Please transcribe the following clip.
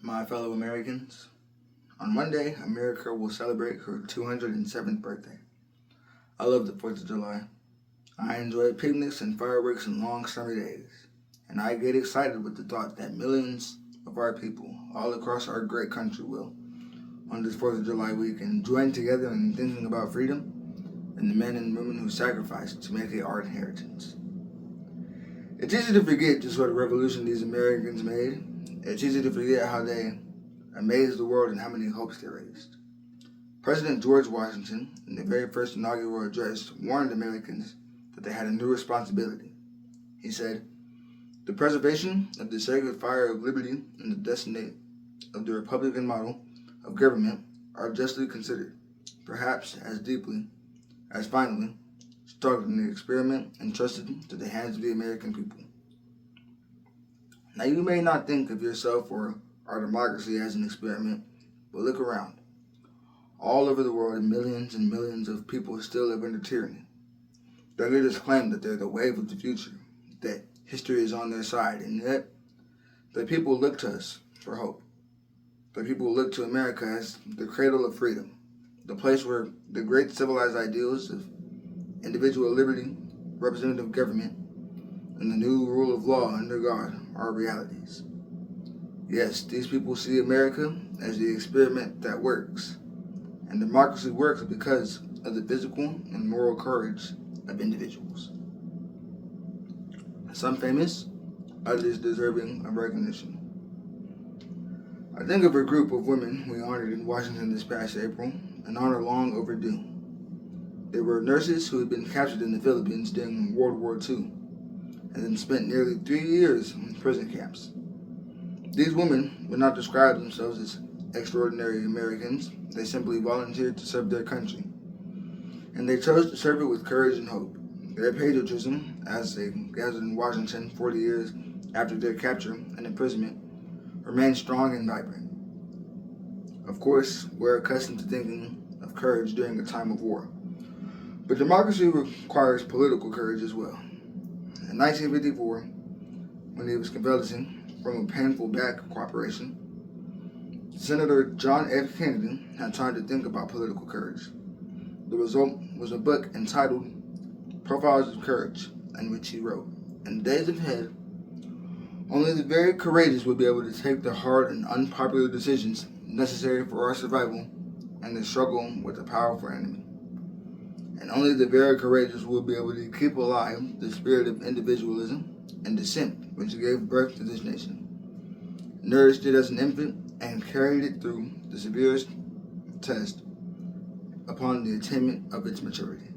My fellow Americans, on Monday, America will celebrate her 207th birthday. I love the 4th of July. I enjoy picnics and fireworks and long summer days. And I get excited with the thought that millions of our people all across our great country will, on this 4th of July weekend, join together in thinking about freedom and the men and women who sacrificed to make it our inheritance. It's easy to forget just what a revolution these Americans made. It's easy to forget how they amazed the world and how many hopes they raised. President George Washington, in the very first inaugural address, warned Americans that they had a new responsibility. He said, "The preservation of the sacred fire of liberty and the destiny of the Republican model of government are justly considered, perhaps as deeply as finally started in the experiment entrusted to the hands of the American people." Now, you may not think of yourself or our democracy as an experiment, but look around. All over the world, millions and millions of people still live under tyranny. Their leaders claim that they're the wave of the future, that history is on their side, and yet the people look to us for hope. The people look to America as the cradle of freedom, the place where the great civilized ideals of individual liberty, representative government, and the new rule of law under God are realities. Yes, these people see America as the experiment that works, and democracy works because of the physical and moral courage of individuals. Some famous, others deserving of recognition. I think of a group of women we honored in Washington this past April, an honor long overdue. They were nurses who had been captured in the Philippines during World War II, and then spent nearly 3 years in prison camps. These women would not describe themselves as extraordinary Americans. They simply volunteered to serve their country, and they chose to serve it with courage and hope. Their patriotism, as they gathered in Washington 40 years after their capture and imprisonment, remained strong and vibrant. Of course, we're accustomed to thinking of courage during a time of war, but democracy requires political courage as well. In 1954, when he was convalescing from a painful back operation, Senator John F. Kennedy had time to think about political courage. The result was a book entitled Profiles of Courage, in which he wrote, "In the days ahead, only the very courageous will be able to take the hard and unpopular decisions necessary for our survival and the struggle with a powerful enemy. And only the very courageous will be able to keep alive the spirit of individualism and dissent which gave birth to this nation, nourished it as an infant, and carried it through the severest test upon the attainment of its maturity."